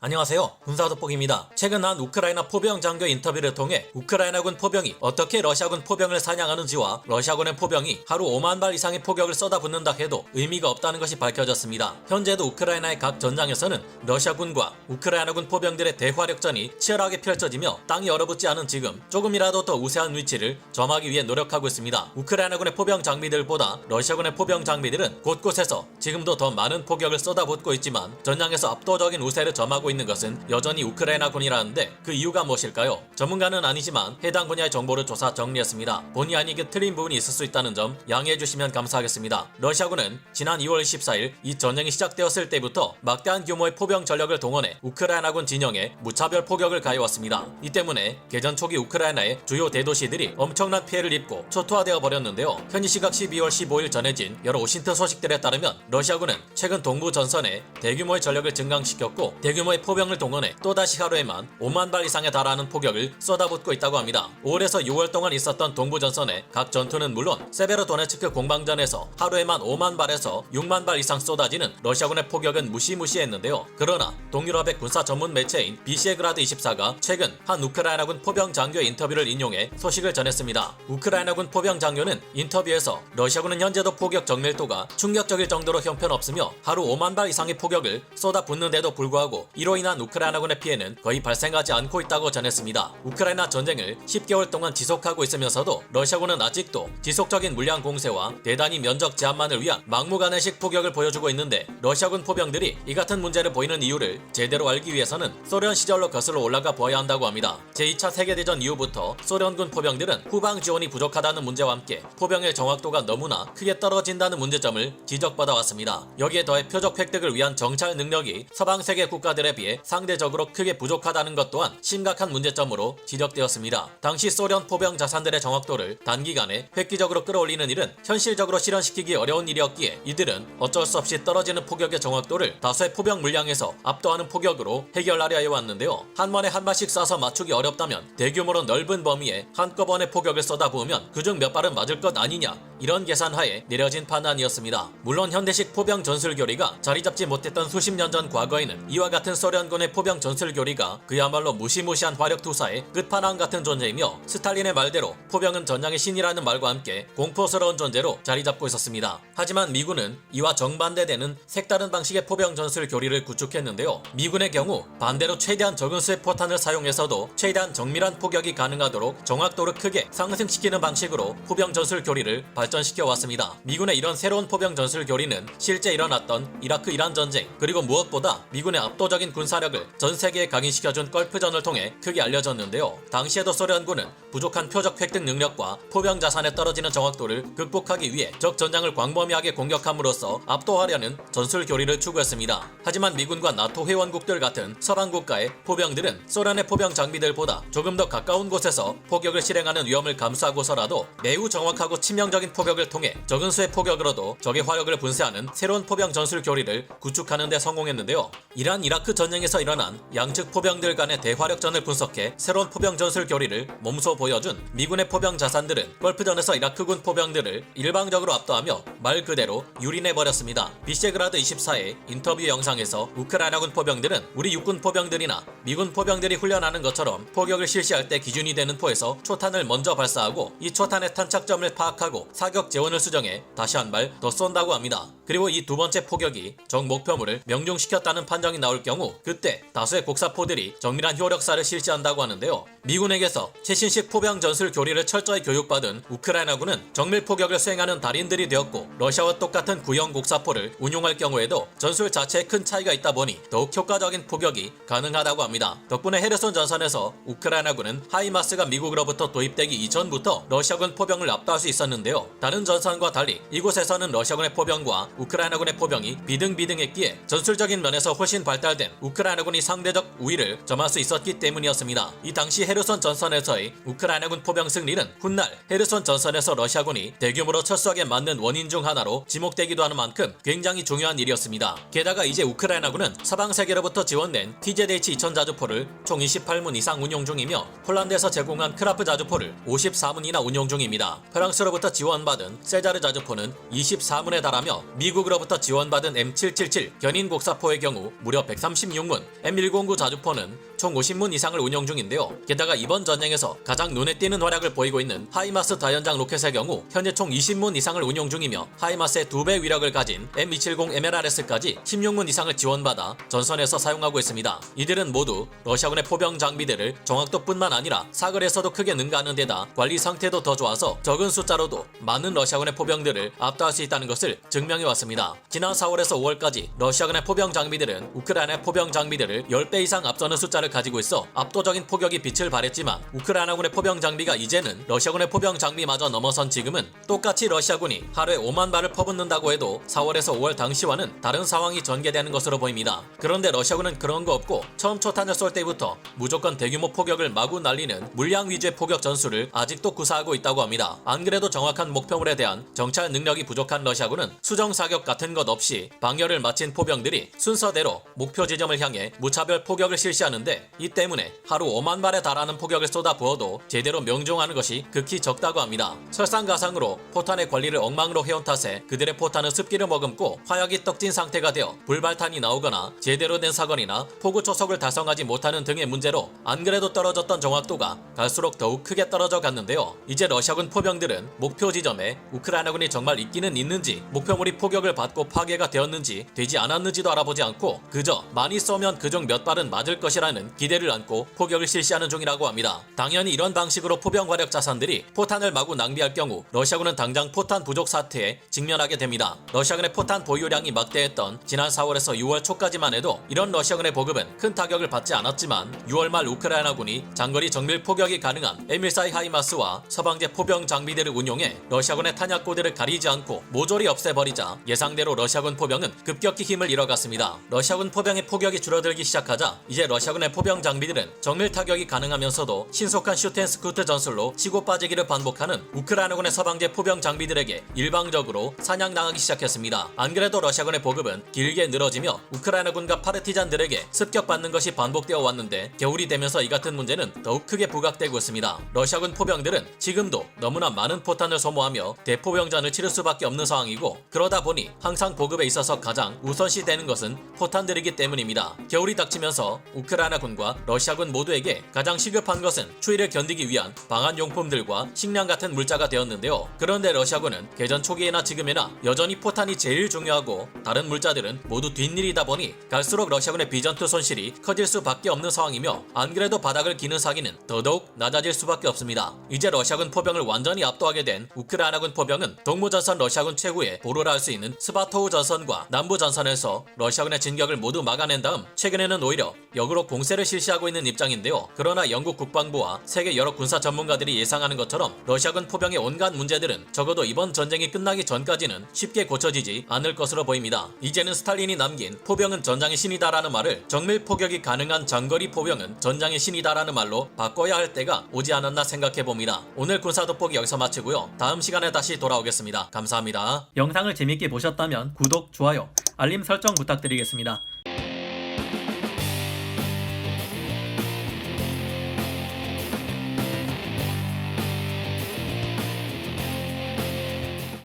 안녕하세요. 군사돋보기입니다. 최근 한 우크라이나 포병 장교 인터뷰를 통해 우크라이나군 포병이 어떻게 러시아군 포병을 사냥하는지와 러시아군의 포병이 하루 5만 발 이상의 포격을 쏟아붓는다 해도 의미가 없다는 것이 밝혀졌습니다. 현재도 우크라이나의 각 전장에서는 러시아군과 우크라이나군 포병들의 대화력전이 치열하게 펼쳐지며 땅이 얼어붙지 않은 지금 조금이라도 더 우세한 위치를 점하기 위해 노력하고 있습니다. 우크라이나군의 포병 장비들보다 러시아군의 포병 장비들은 곳곳에서 지금도 더 많은 포격을 쏟아붓고 있지만 전장에서 압도적인 우세를 점하고 있는 것은 여전히 우크라이나군이라는데 그 이유가 무엇일까요? 전문가는 아니지만 해당 분야의 정보를 조사 정리했습니다. 본의 아니게 틀린 부분이 있을 수 있다는 점 양해해 주시면 감사하겠습니다. 러시아군은 지난 2월 14일 이 전쟁이 시작되었을 때부터 막대한 규모의 포병 전력을 동원해 우크라이나군 진영에 무차별 포격을 가해왔습니다. 이 때문에 개전 초기 우크라이나의 주요 대도시들이 엄청난 피해를 입고 초토화되어 버렸는데요. 현지 시각 12월 15일 전해진 여러 워싱턴 소식들에 따르면 러시아군은 최근 동부 전선에 대규모의 전력을 증강시켰고 대규모의 포병을 동원해 또다시 하루에만 5만 발 이상에 달하는 포격을 쏟아붓고 있다고 합니다. 5월에서 6월 동안 있었던 동부 전선의 각 전투는 물론 세베로도네츠크 공방전에서 하루에만 5만 발에서 6만 발 이상 쏟아지는 러시아군의 포격은 무시무시했는데요. 그러나 동유럽의 군사 전문 매체인 비시에그라드 24가 최근 한 우크라이나군 포병 장교의 인터뷰를 인용해 소식을 전했습니다. 우크라이나군 포병 장교는 인터뷰에서 러시아군은 현재도 포격 정밀도가 충격적일 정도로 형편없으며 하루 5만 발 이상의 포격을 쏟아붓는데도 불구하고 이로 인한 우크라이나군의 피해는 거의 발생하지 않고 있다고 전했습니다. 우크라이나 전쟁을 10개월 동안 지속하고 있으면서도 러시아군은 아직도 지속적인 물량 공세와 대단히 면적 제한만을 위한 막무가내식 포격을 보여주고 있는데 러시아군 포병들이 이 같은 문제를 보이는 이유를 제대로 알기 위해서는 소련 시절로 거슬러 올라가 보아야 한다고 합니다. 제2차 세계대전 이후부터 소련군 포병들은 후방 지원이 부족하다는 문제와 함께 포병의 정확도가 너무나 크게 떨어진다는 문제점을 지적받아 왔습니다. 여기에 더해 표적 획득을 위한 정찰 능력이 서방 세계 국가들에 비해 상대적으로 크게 부족하다는 것 또한 심각한 문제점으로 지적되었습니다. 당시 소련 포병 자산들의 정확도를 단기간에 획기적으로 끌어올리는 일은 현실적으로 실현시키기 어려운 일이었기에 이들은 어쩔 수 없이 떨어지는 포격의 정확도를 다수의 포병 물량에서 압도하는 포격으로 해결하려 해왔는데요. 한 번에 한 발씩 쏴서 맞추기 어렵다면 대규모로 넓은 범위에 한꺼번에 포격을 쏟아부으면 그중 몇 발은 맞을 것 아니냐, 이런 계산하에 내려진 판단이었습니다. 물론 현대식 포병 전술교리가 자리잡지 못했던 수십 년 전 과거에는 이와 같은 소련군의 포병 전술교리가 그야말로 무시무시한 화력투사의 끝판왕 같은 존재이며 스탈린의 말대로 포병은 전장의 신이라는 말과 함께 공포스러운 존재로 자리잡고 있었습니다. 하지만 미군은 이와 정반대되는 색다른 방식의 포병 전술교리를 구축했는데요. 미군의 경우 반대로 최대한 적은 수의 포탄을 사용해서도 최대한 정밀한 포격이 가능하도록 정확도를 크게 상승시키는 방식으로 포병 전술교리를 발전시켜 왔습니다. 미군의 이런 새로운 포병 전술교리는 실제 일어났던 이라크 이란 전쟁 그리고 무엇보다 미군의 압도적인 군사력을 전 세계에 각인시켜준 걸프전을 통해 크게 알려졌는데요. 당시에도 소련군은 부족한 표적 획득 능력과 포병 자산에 떨어지는 정확도를 극복하기 위해 적 전장을 광범위하게 공격함으로써 압도하려는 전술 교리를 추구했습니다. 하지만 미군과 나토 회원국들 같은 서방 국가의 포병들은 소련의 포병 장비들보다 조금 더 가까운 곳에서 포격을 실행하는 위험을 감수하고서라도 매우 정확하고 치명적인 포격을 통해 적은 수의 포격으로도 적의 화력을 분쇄하는 새로운 포병 전술 교리를 구축하는 데 성공했는데요. 이란 이라크 전쟁에서 일어난 양측 포병들 간의 대화력전을 분석해 새로운 포병 전술 교리를 몸소 보여준 미군의 포병 자산들은 걸프전에서 이라크군 포병들을 일방적으로 압도하며 말 그대로 유린해버렸습니다. 비셰그라드 24의 인터뷰 영상에서 우크라이나군 포병들은 우리 육군 포병들이나 미군 포병들이 훈련하는 것처럼 포격을 실시할 때 기준이 되는 포에서 초탄을 먼저 발사하고 이 초탄의 탄착점을 파악하고 사격 재원을 수정해 다시 한 발 더 쏜다고 합니다. 그리고 이 두 번째 포격이 적 목표물을 명중시켰다는 판정이 나올 경우 그때 다수의 곡사포들이 정밀한 효력사를 실시한다고 하는데요. 미군에게서 최신식 포병 전술 교리를 철저히 교육받은 우크라이나군은 정밀 포격을 수행하는 달인들이 되었고 러시아와 똑같은 구형 곡사포를 운용할 경우에도 전술 자체에 큰 차이가 있다 보니 더욱 효과적인 포격이 가능하다고 합니다. 덕분에 헤르손 전선에서 우크라이나군은 하이마스가 미국으로부터 도입되기 이전부터 러시아군 포병을 압도할 수 있었는데요. 다른 전선과 달리 이곳에서는 러시아군의 포병과 우크라이나군의 포병이 비등비등했기에 전술적인 면에서 훨씬 발달된 우크라이나군이 상대적 우위를 점할 수 있었기 때문이었습니다. 이 당시 헤르손 전선에서의 우크라이나군 포병 승리는 훗날 헤르손 전선에서 러시아군이 대규모로 철수하게 만든 원인 중 하나로 지목되기도 하는 만큼 굉장히 중요한 일이었습니다. 게다가 이제 우크라이나군은 서방 세계로부터 지원된 TZH-2000 자주포를 총 28문 이상 운용 중이며 폴란드에서 제공한 크라프 자주포를 54문이나 운용 중입니다. 프랑스로부터 지원받은 세자르 자주포는 24문에 달하며 미국으로부터 지원받은 M777 견인 곡사포의 경우 무려 130 16문, M109 자주포는 총 50문 이상을 운용 중인데요. 게다가 이번 전쟁에서 가장 눈에 띄는 활약을 보이고 있는 하이마스 다연장 로켓의 경우 현재 총 20문 이상을 운용 중이며 하이마스의 2배 위력을 가진 M270 MLRS까지 16문 이상을 지원받아 전선에서 사용하고 있습니다. 이들은 모두 러시아군의 포병 장비들을 정확도뿐만 아니라 사거리에서도 크게 능가하는 데다 관리 상태도 더 좋아서 적은 숫자로도 많은 러시아군의 포병들을 압도할 수 있다는 것을 증명해 왔습니다. 지난 4월에서 5월까지 러시아군의 포병 장비들은 우크라이나의 포병 장비들을 10배 이상 앞서는 숫자를 가지고 있어 압도적인 포격이 빛을 발했지만 우크라이나군의 포병 장비가 이제는 러시아군의 포병 장비마저 넘어선 지금은 똑같이 러시아군이 하루에 5만 발을 퍼붓는다고 해도 4월에서 5월 당시와는 다른 상황이 전개되는 것으로 보입니다. 그런데 러시아군은 그런 거 없고 처음 초탄을 쏠 때부터 무조건 대규모 포격을 마구 날리는 물량 위주의 포격 전술을 아직도 구사하고 있다고 합니다. 안 그래도 정확한 목표물에 대한 정찰 능력이 부족한 러시아군은 수정 사격 같은 것 없이 방열을 마친 포병들이 순서대로 목표 지점을 향해 무차별 포격을 실시하는데 이 때문에 하루 5만 발에 달하는 포격을 쏟아부어도 제대로 명중하는 것이 극히 적다고 합니다. 설상가상으로 포탄의 관리를 엉망으로 해온 탓에 그들의 포탄은 습기를 머금고 화약이 떡진 상태가 되어 불발탄이 나오거나 제대로 된 사거리나 포구 초속을 달성하지 못하는 등의 문제로 안 그래도 떨어졌던 정확도가 갈수록 더욱 크게 떨어져 갔는데요. 이제 러시아군 포병들은 목표 지점에 우크라이나군이 정말 있기는 있는지 목표물이 포격을 받고 파괴가 되었는지 되지 않았는지도 알아보지 않고 그저 많이 쏘면 그중 몇 발은 맞을 것이라는 기대를 안고 포격을 실시하는 중이라고 합니다. 당연히 이런 방식으로 포병 화력 자산들이 포탄을 마구 낭비할 경우 러시아군은 당장 포탄 부족 사태에 직면하게 됩니다. 러시아군의 포탄 보유량이 막대했던 지난 4월에서 6월 초까지만 해도 이런 러시아군의 보급은 큰 타격을 받지 않았지만 6월 말 우크라이나군이 장거리 정밀 포격이 가능한 M142 하이마스와 서방제 포병 장비들을 운용해 러시아군의 탄약고들을 가리지 않고 모조리 없애버리자 예상대로 러시아군 포병은 급격히 힘을 잃어갔습니다. 러시아군 포병의 포격이 줄어들기 시작하자 이제 러시아군의 포병 장비들은 정밀 타격이 가능하면서도 신속한 슈텐스쿠트 전술로 치고 빠지기를 반복하는 우크라이나군의 서방제 포병 장비들에게 일방적으로 사냥당하기 시작했습니다. 안 그래도 러시아군의 보급은 길게 늘어지며 우크라이나군과 파르티잔들에게 습격받는 것이 반복되어 왔는데 겨울이 되면서 이 같은 문제는 더욱 크게 부각되고 있습니다. 러시아군 포병들은 지금도 너무나 많은 포탄을 소모하며 대포병전을 치를 수밖에 없는 상황이고 그러다 보니 항상 보급에 있어서 가장 우선시 되는 것은 포탄들이기 때문입니다. 겨울이 닥치면서 우크라이나군과 러시아군 모두에게 가장 시급한 것은 추위를 견디기 위한 방한용품들과 식량 같은 물자가 되었는데요. 그런데 러시아군은 개전 초기에나 지금이나 여전히 포탄이 제일 중요하고 다른 물자들은 모두 뒷일이다 보니 갈수록 러시아군의 비전투 손실이 커질 수밖에 없는 상황이며 안 그래도 바닥을 기는 사기는 더더욱 낮아질 수밖에 없습니다. 이제 러시아군 포병을 완전히 압도하게 된 우크라이나군 포병은 동부전선 러시아군 최후의 보루라 할 수 있는 스바토우 전선과 남부전선에서 러시아군의 진격을 모두 막아낸 다음 최근에는 오히려 역으로 공세를 실시하고 있는 입장인데요. 그러나 영국 국방부와 세계 여러 군사 전문가들이 예상하는 것처럼 러시아군 포병의 온갖 문제들은 적어도 이번 전쟁이 끝나기 전까지는 쉽게 고쳐지지 않을 것으로 보입니다. 이제는 스탈린이 남긴 포병은 전장의 신이다라는 말을 정밀 포격이 가능한 장거리 포병은 전장의 신이다라는 말로 바꿔야 할 때가 오지 않았나 생각해봅니다. 오늘 군사 돋보기 여기서 마치고요. 다음 시간에 다시 돌아오겠습니다. 감사합니다. 영상을 재밌게 보셨다면 구독, 좋아요, 알림 설정 부탁드리겠습니다.